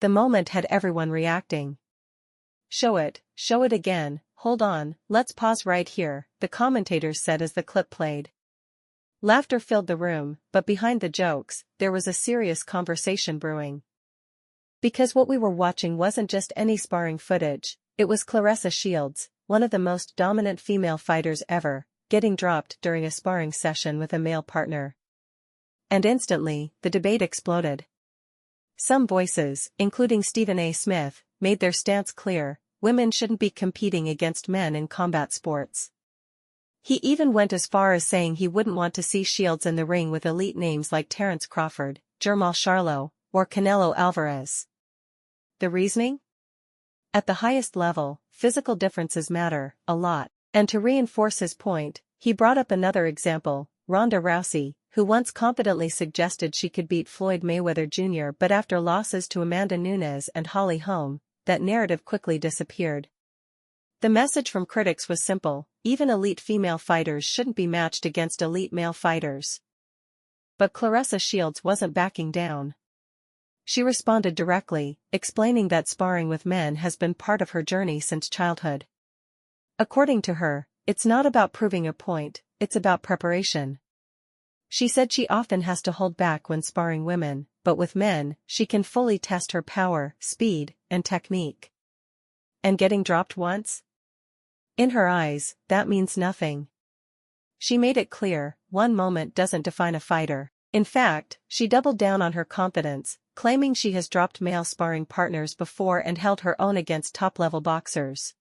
The moment had everyone reacting. Show it again, hold on, let's pause right here, the commentators said as the clip played. Laughter filled the room, but behind the jokes, there was a serious conversation brewing. Because what we were watching wasn't just any sparring footage, it was Claressa Shields, one of the most dominant female fighters ever, getting dropped during a sparring session with a male partner. And instantly, the debate exploded. Some voices, including Stephen A. Smith, made their stance clear: women shouldn't be competing against men in combat sports. He even went as far as saying he wouldn't want to see Shields in the ring with elite names like Terence Crawford, Jermall Charlo, or Canelo Alvarez. The reasoning? At the highest level, physical differences matter a lot, and to reinforce his point, he brought up another example, Ronda Rousey, who once confidently suggested she could beat Floyd Mayweather Jr. but after losses to Amanda Nunes and Holly Holm, that narrative quickly disappeared. The message from critics was simple: even elite female fighters shouldn't be matched against elite male fighters. But Claressa Shields wasn't backing down. She responded directly, explaining that sparring with men has been part of her journey since childhood. According to her, it's not about proving a point, it's about preparation. She said she often has to hold back when sparring women, but with men, she can fully test her power, speed, and technique. And getting dropped once? In her eyes, that means nothing. She made it clear, one moment doesn't define a fighter. In fact, she doubled down on her confidence, claiming she has dropped male sparring partners before and held her own against top-level boxers.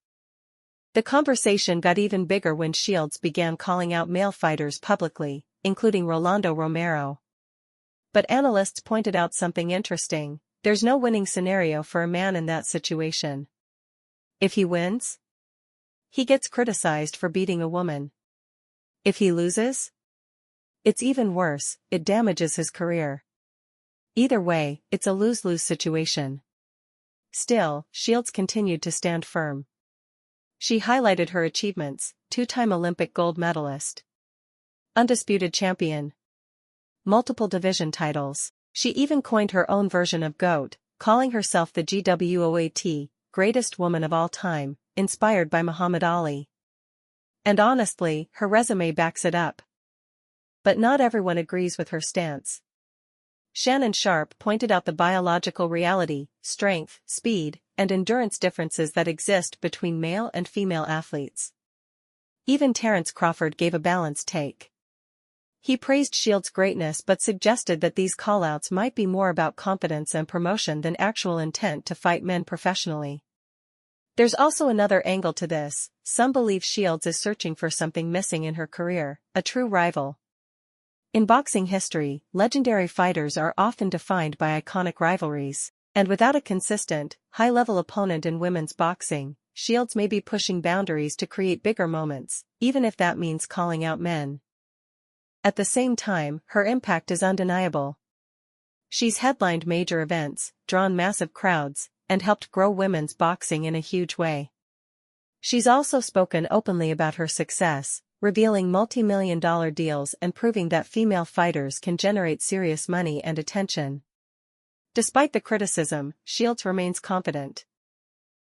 The conversation got even bigger when Shields began calling out male fighters publicly, including Rolando Romero. But analysts pointed out something interesting: there's no winning scenario for a man in that situation. If he wins, he gets criticized for beating a woman. If he loses, it's even worse, it damages his career. Either way, it's a lose-lose situation. Still, Shields continued to stand firm. She highlighted her achievements: two-time Olympic gold medalist, undisputed champion, multiple division titles. She even coined her own version of GOAT, calling herself the GWOAT, greatest woman of all time, inspired by Muhammad Ali. And honestly, her resume backs it up. But not everyone agrees with her stance. Shannon Sharpe pointed out the biological reality, strength, speed, and endurance differences that exist between male and female athletes. Even Terence Crawford gave a balanced take. He praised Shields' greatness but suggested that these callouts might be more about confidence and promotion than actual intent to fight men professionally. There's also another angle to this: some believe Shields is searching for something missing in her career, a true rival. In boxing history, legendary fighters are often defined by iconic rivalries, and without a consistent, high-level opponent in women's boxing, Shields may be pushing boundaries to create bigger moments, even if that means calling out men. At the same time, her impact is undeniable. She's headlined major events, drawn massive crowds, and helped grow women's boxing in a huge way. She's also spoken openly about her success, revealing multi-million-dollar deals and proving that female fighters can generate serious money and attention. Despite the criticism, Shields remains confident.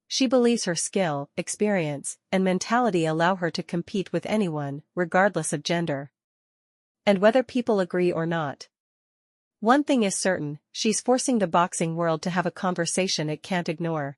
She believes her skill, experience, and mentality allow her to compete with anyone, regardless of gender. And whether people agree or not, one thing is certain: she's forcing the boxing world to have a conversation it can't ignore.